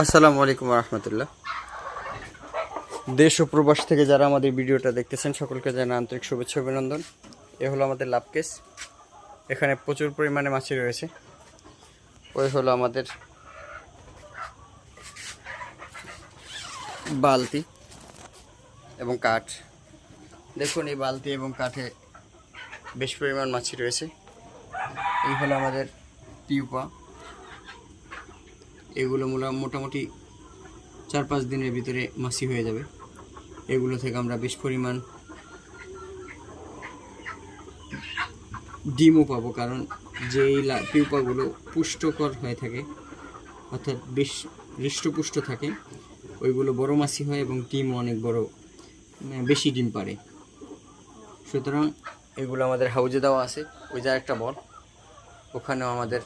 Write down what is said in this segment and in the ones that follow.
আসসালামু আলাইকুম রহমতুল্লাহ। দেশ ও প্রবাস থেকে যারা আমাদের ভিডিওটা দেখতেছেন সকলকে জানাই আন্তরিক শুভেচ্ছা অভিনন্দন। এ হলো আমাদের লাভ কেস। এখানে প্রচুর পরিমাণে মাছি রয়েছে। ওই হলো আমাদের বালতি এবং কাঠ। দেখুন এই বালতি এবং কাঠে বেশ পরিমাণ মাছি রয়েছে। এই হলো আমাদের টিউপা। এগুলো মোটামুটি 4-5 দিনের ভিতরে মাছি হয়ে যাবে। এগুলো থেকে আমরা বেশ পরিমাণ ডিমও পাবো, কারণ যেই পিউপাগুলো পুষ্টকর হয়ে থাকে, অর্থাৎ বেশ হৃষ্টপুষ্ট থাকে, ওইগুলো বড় মাছি হয় এবং ডিমও অনেক বড়, বেশি ডিম পারে। সুতরাং এগুলো আমাদের হাউজে দেওয়া আছে। ওই যে একটা বল, ওখানেও আমাদের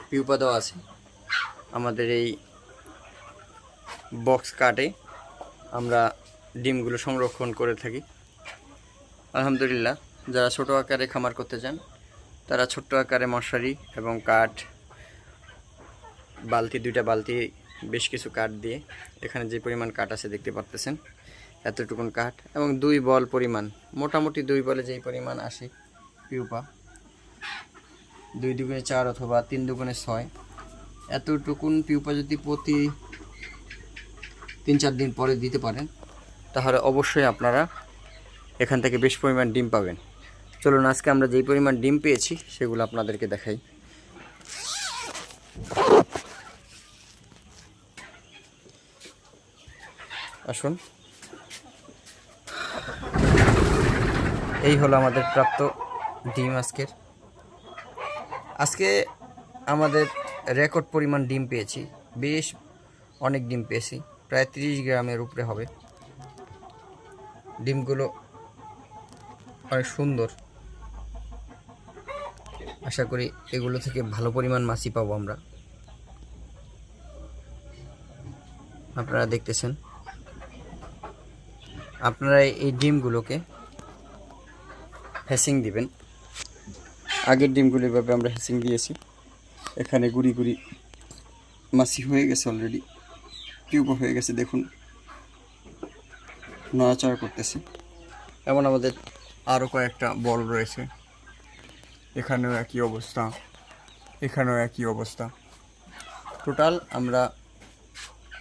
পিউপা দেওয়া আছে। আমাদের এই বক্স কাটে আমরা ডিমগুলো সংরক্ষণ করে থাকি। আলহামদুলিল্লাহ, যারা ছোটো আকারে খামার করতে চান তারা ছোট্ট আকারে মশারি এবং কাঠ, দুইটা বালতি, বেশ কিছু কাঠ দিয়ে, এখানে যে পরিমাণ কাঠ আছে দেখতে পারতেছেন, এতটুকুন কাঠ এবং 2 বল পরিমাণ, মোটামুটি 2 বলে যেই পরিমাণ আসে পিউপা, 2 দুগুণে 4 অথবা 3 দুগুণে 6, এতটুকুন পিউপা যদি প্রতি 3-4 দিন পরে দিতে পারেন তাহলে অবশ্যই আপনারা এখান থেকে বেশ পরিমাণ ডিম পাবেন। চলুন আজকে আমরা যেই পরিমাণ ডিম পেয়েছি সেগুলো আপনাদেরকে দেখাই। আসুন, এই হলো আমাদের প্রাপ্ত ডিম। আজকে আমাদের রেকর্ড পরিমাণ ডিম পেয়েছি, বেশ অনেক ডিম পেয়েছি, প্রায় 30 গ্রামের উপরে হবে। ডিমগুলো অনেক সুন্দর। আশা করি এগুলো থেকে ভালো পরিমাণ মাছি পাবো আমরা। আপনারা দেখতেছেন, আপনারা এই ডিমগুলোকে হ্যাসিং দিবেন। আগের ডিমগুলো এভাবে আমরা হ্যাসিং দিয়েছি। এখানে গুড়ি গুড়ি মাছি হয়ে গেছে, অলরেডি পিউপা হয়ে গেছে। দেখুন নড়াচড়া করতেছে। এমন আমাদের আরও কয়েকটা বল রয়েছে, এখানেও একই অবস্থা, এখানেও একই অবস্থা। টোটাল আমরা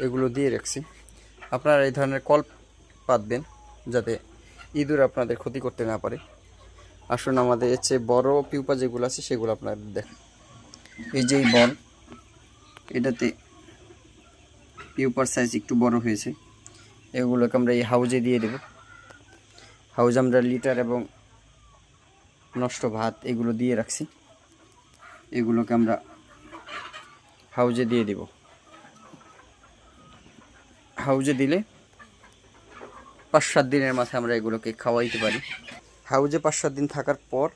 এগুলো দিয়ে রাখছি। আপনারা এই ধরনের কল পাতবেন যাতে ইঁদুর আপনাদের ক্ষতি করতে না পারে। আসুন, আমাদের এর চেয়ে বড় পিউপা যেগুলো আছে সেগুলো আপনাদের দেখেন। এই যে বল, এটাতে পিউপার সাইজ একটু বড় হয়েছে। এগুলোকে আমরা এই হাউজে দিয়ে দেব। হাউজে আমরা লিটার এবং নষ্ট ভাত এগুলো দিয়ে রাখছি। এগুলোকে আমরা হাউজে দিয়ে দেব। হাউজে দিলে 5-7 দিনের মাথায় আমরা এগুলোকে খাওয়াইতে পারি। হাউজে 5-7 দিন থাকার পর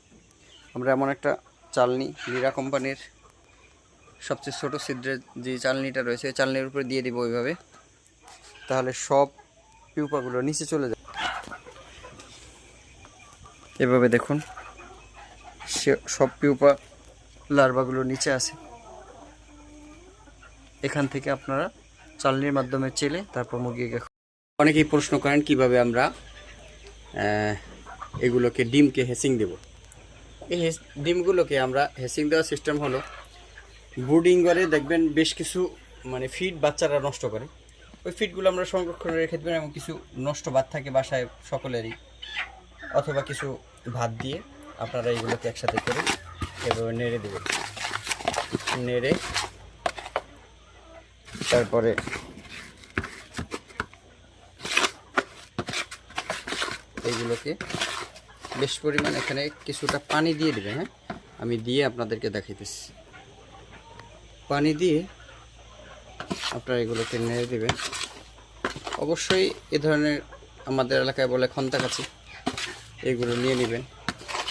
আমরা এমন একটা চালনি, লিরা কোম্পানির সবচেয়ে ছোটো ছিদ্রের যে চালনিটা রয়েছে, চালনির উপরে দিয়ে দিব ওইভাবে। তাহলে সব পিউপাগুলো নিচে চলে যায়। এভাবে দেখুন, সব পিউপা লার্ভাগুলো নিচে আছে। এখান থেকে আপনারা চালনির মাধ্যমে চেলে তারপর মুরগিকে। অনেকেই প্রশ্ন করেন কিভাবে আমরা এগুলোকে ডিমকে হেসিং দেব। এই ডিমগুলোকে আমরা হেসিং দেওয়ার সিস্টেম হলো, ব্রুডিং করে দেখবেন বেশ কিছু ফিড বাচ্চারা নষ্ট করে। ওই ফিডগুলো আমরা সংরক্ষণ রেখে দেবেন এবং কিছু নষ্ট ভাত থাকে বাসায় সকলেরই, অথবা কিছু ভাত দিয়ে আপনারা এইগুলোকে একসাথে করে এভাবে নেড়ে দেবেন। নেড়ে তারপরে এইগুলোকে বেশ পরিমাণ এখানে কিছুটা পানি দিয়ে দেবেন। হ্যাঁ, আমি দিয়ে আপনাদেরকে দেখাইতেছি। পানি দিয়ে আপনারা এগুলোকে নেড়ে দেবেন। অবশ্যই এ ধরনের, আমাদের এলাকায় বলে খন্তাকাচি, এগুলো নিয়ে নেবেন।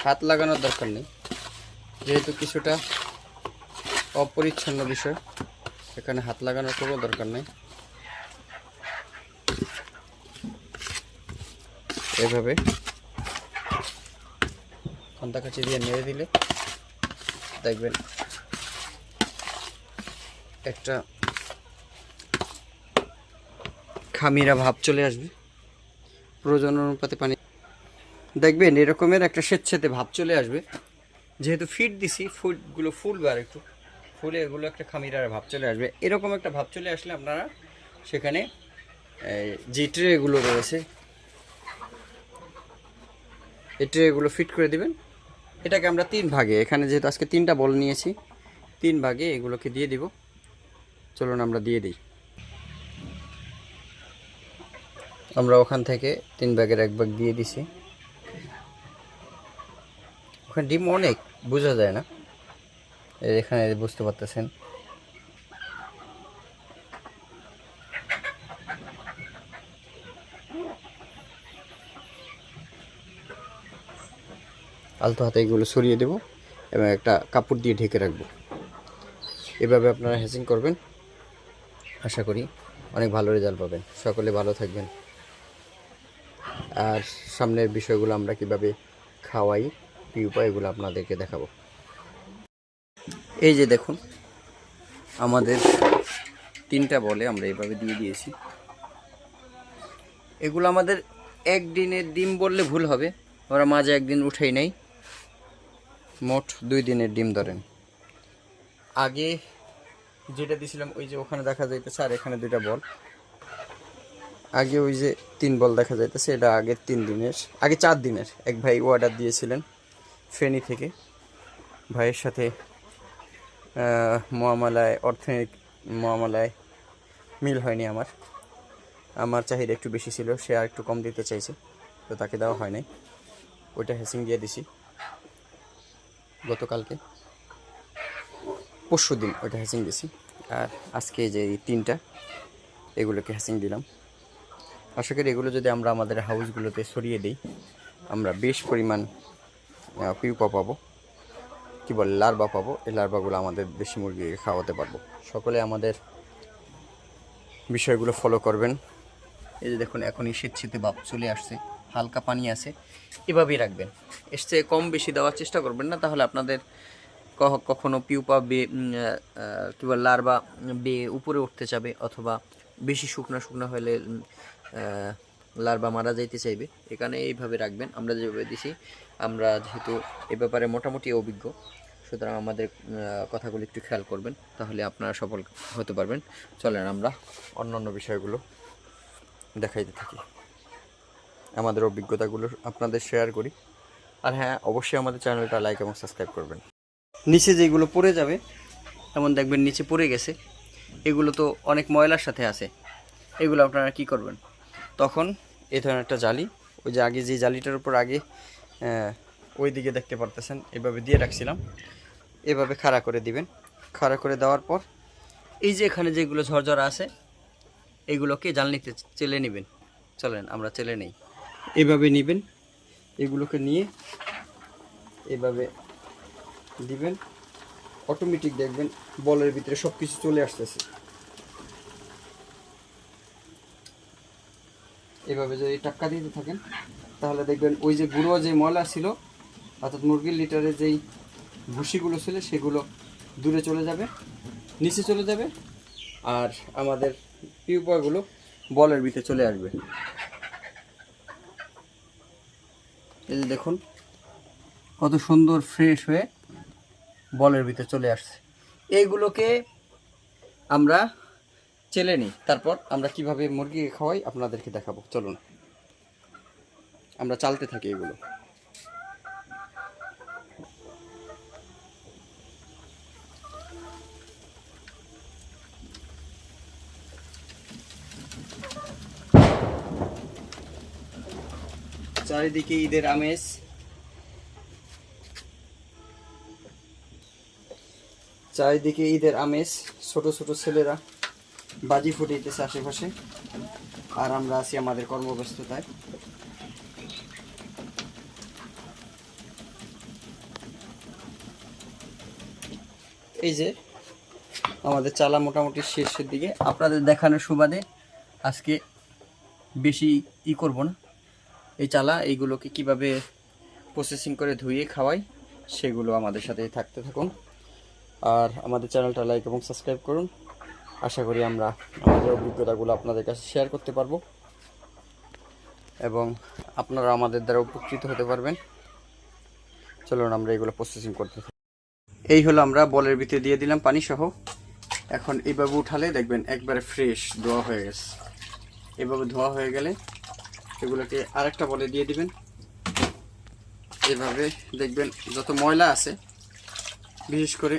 হাত লাগানোর দরকার নেই, যেহেতু কিছুটা অপরিচ্ছন্ন বিষয়, এখানে হাত লাগানোর কোনো দরকার নেই। এভাবে খন্তাকাচি দিয়ে নেড়ে দিলে দেখবেন একটা খামিরা ভাব চলে আসবে, প্রয়োজন অনুপাতে পানি দেখবেন এরকমের একটা স্বেচ্ছাতে ভাব চলে আসবে। যেহেতু ফিড দিছি, ফুডগুলো ফুলবে আর একটু ফুলে এগুলো একটা খামিরার ভাব চলে আসবে। এরকম একটা ভাব চলে আসলে আপনারা সেখানে যে ট্রেগুলো রয়েছে এই ট্রেগুলো ফিট করে দিবেন। এটাকে আমরা 3 ভাগে, এখানে যেহেতু আজকে 3টা বল নিয়েছি, 3 ভাগে এগুলোকে দিয়ে দিব। চলুন আমরা দিয়ে দিই। আমরা ওখান থেকে 3 ভাগের 1 ভাগ দিয়ে দিছি। ওখানে ডিম অনেক, বোঝা যায় না, এখানে বুঝতে পারতেছেন। আলতো হাতে এগুলো সরিয়ে দেব এবং একটা কাপড় দিয়ে ঢেকে রাখবো। এভাবে আপনারা হ্যাচিং করবেন, আশা করি অনেক ভালো রেজাল্ট পাবেন। সকলে ভালো থাকবেন। আর সামনের বিষয়গুলো আমরা কিভাবে খাওয়াই পিউপা এগুলো আপনাদেরকে দেখাবো। এই যে দেখুন আমাদের 3টা বলে আমরা এইভাবে দিয়ে দিয়েছি। এগুলো আমাদের একদিনের ডিম বললে ভুল হবে, ওরা মাঝে একদিন উঠেই নেই, মোট 2 দিনের ডিম ধরেন। আগে যেটা দিয়েছিলাম ওই যে ওখানে দেখা যাইতেছে, আর এখানে 2টা বল। আগে ওই যে 3 বল দেখা যাইতেছে, এটা আগের 3 দিনের, আগে 4 দিনের। এক ভাই অর্ডার দিয়েছিলেন ফেনী থেকে। ভাইয়ের সাথে মুআমালায়, অর্থনৈতিক মুআমালায় মিল হয়নি। আমার চাহিদা একটু বেশি ছিল, সে আর একটু কম দিতে চাইছে, তো তাকে দেওয়া হয় নাই। ওইটা হ্যাচিং দিয়ে দিছি গতকালকে, পরশু দিন ওইটা হ্যাচিং দিছি। আর আজকে যে এই 3টা এগুলোকে হ্যাচিং দিলাম। আশা করি এগুলো যদি আমরা আমাদের হাউসগুলোতে সরিয়ে দিই, আমরা বেশ পরিমাণ পিউপা পাবো, কী বলে লার্ভা পাবো। এই লার্ভাগুলো আমাদের দেশি মুরগিকে খাওয়াতে পারবো। সকলে আমাদের বিষয়গুলো ফলো করবেন। এই যে দেখুন এখনই শীতে ভাব চলে আসছে, হালকা পানি আছে, এভাবেই রাখবেন। এর চেয়ে কম বেশি দেওয়ার চেষ্টা করবেন না, তাহলে আপনাদের কখনো পিউপা কী বলে লার্ভা উপরে উঠতে যাবে, অথবা বেশি শুকনো হলে লার্ভা মারা যাইতে চাইবে। এখানে এইভাবে রাখবেন আমরা যেভাবে দিছি। আমরা যেহেতু এ ব্যাপারে মোটামুটি অভিজ্ঞ, সুতরাং আমাদের কথাগুলো একটু খেয়াল করবেন, তাহলে আপনারা সফল হতে পারবেন। চলেন আমরা অন্যান্য বিষয়গুলো দেখাইতে থাকি, আমাদের অভিজ্ঞতাগুলো আপনাদের শেয়ার করি। আর হ্যাঁ, অবশ্যই আমাদের চ্যানেলটা লাইক এবং সাবস্ক্রাইব করবেন। নিচে যেগুলো পড়ে যাবে, এমন দেখবেন নিচে পড়ে গেছে, এগুলো তো অনেক ময়লার সাথে আছে, এগুলো আপনারা কি করবেন, তখন এই ধরনের একটা জালি, ওই যে আগে যে জালিটার উপর আগে ওই দিকে দেখতে পারতেছেন এভাবে দিয়ে রাখছিলাম, এভাবে খাড়া করে দিবেন। খাড়া করে দেওয়ার পর এই যে এখানে যেগুলো ঝরঝরা আছে এগুলোকে জালনিতে চেলে নেবেন। চলেন আমরা চেলে নেই। এভাবে নেবেন, এগুলোকে নিয়ে এভাবে দিবেন, অটোমেটিক দেখবেন বলের ভিতরে সব কিছু চলে আসতেছে। এভাবে যদি টাক্কা দিতে থাকেন, তাহলে দেখবেন ওই যে গুঁড়ো যে ময়লা ছিল, অর্থাৎ মুরগির লিটারে যেই ভুসিগুলো ছিল সেগুলো দূরে চলে যাবে, নিচে চলে যাবে, আর আমাদের পিউপাগুলো বলের ভিতরে চলে আসবে। এই যে দেখুন কত সুন্দর ফ্রেশ হয়ে বলের ভিতরে চলে আসছে। এইগুলোকে আমরা চেলে নিই, তারপর আমরা কিভাবে মুরগিকে খাওয়াই আপনাদেরকে দেখাবো। চলুন আমরা চালতে থাকি এগুলো। চারিদিকে ঈদের আমেজ, চারিদিকে ঈদের আমেজ। ছোট ছোট ছেলেরা বাজি ফুটাইতেছে আশেপাশে, আর আমরা আছি আমাদের কর্মব্যস্ততায়। এই যে আমাদের চালা মোটামুটি শেষের দিকে, আপনাদের দেখানোর সুবাদে আজকে বেশি করব না। এই চালা এইগুলোকে কিভাবে প্রসেসিং করে ধুয়ে খাওয়াই সেগুলো আমাদের সাথে থাকতে থাকুন। আর আমাদের চ্যানেলটা লাইক এবং সাবস্ক্রাইব করুন। আশা করি আমরা আমাদের অভিজ্ঞতাগুলো আপনাদের কাছে শেয়ার করতে পারবো এবং আপনারা আমাদের দ্বারা উপকৃত হতে পারবেন। চলুন আমরা এগুলো প্রসেসিং করতে থাকি। এই হলো আমরা বলের ভিতরে দিয়ে দিলাম পানি সহ। এখন এইভাবে উঠালে দেখবেন একবারে ফ্রেশ ধোয়া হয়ে গেছে। এভাবে ধোয়া হয়ে গেলে এগুলোকে আরেকটা বলে দিয়ে দিবেন। এভাবে দেখবেন যত ময়লা আছে বিশেষ করে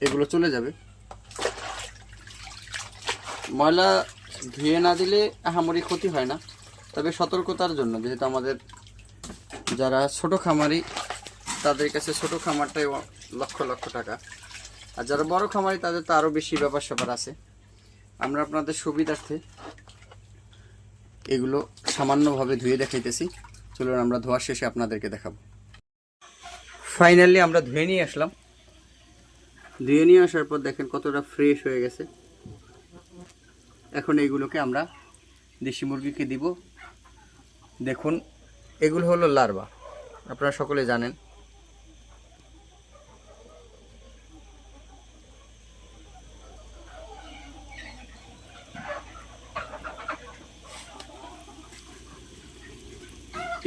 এগুলো চলে যাবে। ময়লা ধুয়ে না দিলে আহামরি ক্ষতি হয় না, তবে সতর্কতার জন্য, যেহেতু আমাদের যারা ছোট খামারি তাদের কাছে ছোট খামারটাই লক্ষ লক্ষ টাকা, আর যারা বড় খামারি তাদের তো আরও বেশি ব্যাপার স্যাপার আছে। আমরা আপনাদের সুবিধার্থে এগুলো সামান্যভাবে ধুয়ে দেখাইতেছি। চলুন আমরা ধোয়া শেষে আপনাদেরকে দেখাবো। ফাইনালি আমরা ধুয়ে নিয়ে আসলাম। ধুয়ে নিয়ে আসার পর দেখেন কতটা ফ্রেশ হয়ে গেছে। এখন এইগুলোকে আমরা দেশি মুরগিকে দিব। দেখুন এগুলো হলো লার্ভা, আপনারা সকলে জানেন।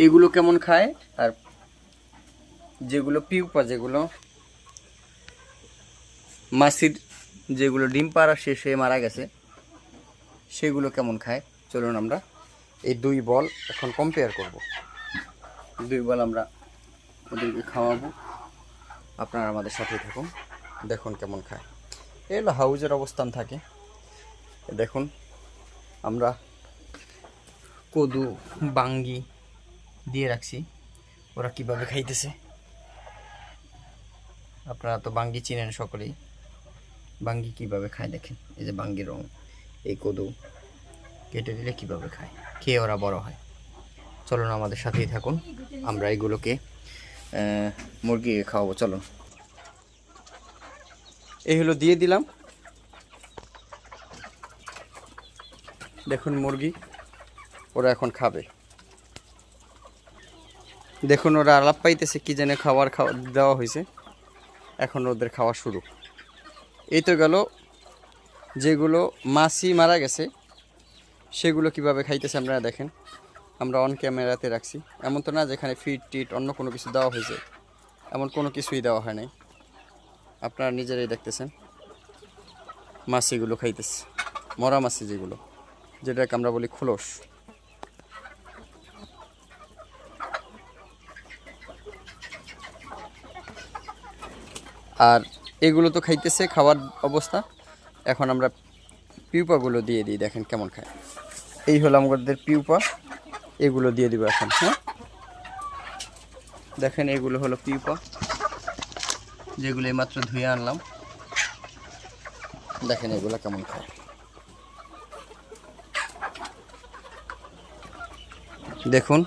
এগুলো কেমন খায়, আর যেগুলো পিউপা, যেগুলো মাছির যেগুলো ডিম পাড়া শেষে মারা গেছে, সেগুলো কেমন খায় চলুন আমরা এই দুই বল এখন কম্পেয়ার করব। দুই বল আমরা ওদেরকে খাওয়াবো, আপনারা আমাদের সাথে থাকুন, দেখুন কেমন খায়। এগুলো হাউজের অবস্থান থাকে। দেখুন আমরা কদু বাঙ্গি দিয়ে রাখছি, ওরা কিভাবে খাইতেছে। আপনারা তো বাঙ্গি চিনেন সকলেই, বাঙ্গি কিভাবে খায় দেখেন। এই যে বাঙ্গির রং, এই কদু কেটে দিলে কিভাবে খায়, খেয়ে ওরা বড় হয়। চলুন আমাদের সাথেই থাকুন, আমরা এগুলোকে মুরগিকে খাওয়াবো। চলুন, এই হলো দিয়ে দিলাম। দেখুন মুরগি ওরা এখন খাবে। দেখুন ওরা আলাপ পাইতেছে কি যেন খাবার দেওয়া হয়েছে। এখন ওদের খাওয়া শুরু। এই তো গেল যেগুলো মাছি মারা গেছে সেগুলো কিভাবে খাইতেছে আপনারা দেখেন। আমরা অন ক্যামেরাতে রাখছি, এমন তো না যেখানে ফিট টিট অন্য কোনো কিছু দেওয়া হয়েছে, এমন কোনো কিছুই দেওয়া হয় নাই। আপনারা নিজেরাই দেখতেছেন মাছিগুলো খাইতেছে, মরা মাছি যেগুলো, যেটাকে আমরা বলি খোলস। আর এগুলো তো খাইতেছে খাওয়ার অবস্থা। এখন আমরা পিউপাগুলো দিয়ে দিই, দেখেন কেমন খায়। এই হলো আমাদের পিউপা, এগুলো দিয়ে দিব এখন। হ্যাঁ দেখেন এগুলো হলো পিউপা, যেগুলো এইমাত্র ধুয়ে আনলাম। দেখেন এগুলো কেমন খায়। দেখুন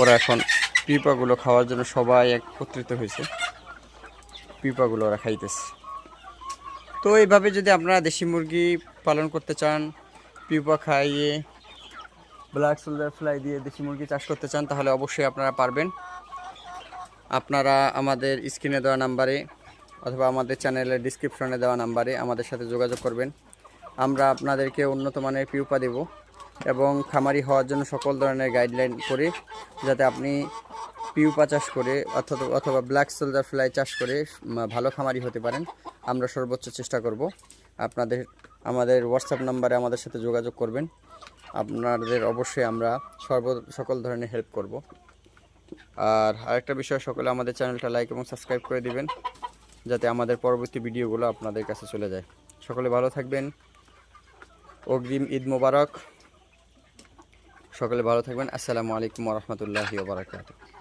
ওরা এখন পিউপাগুলো খাওয়ার জন্য সবাই একত্রিত হয়েছে, পিউপাগুলো ওরা খাইতেছে। তো এইভাবে যদি আপনারা দেশি মুরগি পালন করতে চান, পিউপা খাইয়ে ব্ল্যাক সোলজার ফ্লাই দিয়ে দেশি মুরগি চাষ করতে চান, তাহলে অবশ্যই আপনারা পারবেন। আপনারা আমাদের স্ক্রিনে দেওয়া নাম্বারে অথবা আমাদের চ্যানেলের ডিসক্রিপশনে দেওয়া নাম্বারে আমাদের সাথে যোগাযোগ করবেন। আমরা আপনাদেরকে উন্নত মানের পিউপা দেব এবং খামারি হওয়ার জন্য সকল ধরনের গাইডলাইন করে, যাতে আপনি পিউপা চাষ করে অথবা ব্ল্যাক সোলজার ফ্লাই চাষ করে ভালো খামারি হতে পারেন। আমরা সর্বোচ্চ চেষ্টা করব। আপনাদের আমাদের হোয়াটসঅ্যাপ নাম্বারে আমাদের সাথে যোগাযোগ করবেন, আপনাদের অবশ্যই আমরা সকল ধরনের হেল্প করব। আর আরেকটা বিষয়, সকলে আমাদের চ্যানেলটা লাইক এবং সাবস্ক্রাইব করে দিবেন, যাতে আমাদের পরবর্তী ভিডিওগুলো আপনাদের কাছে চলে যায়। সকলে ভালো থাকবেন, অগ্রিম ঈদ মোবারক। সকলে ভালো থাকবেন। আসসালামু আলাইকুম ওয়া রাহমাতুল্লাহি ওয়া বারাকাতুহু।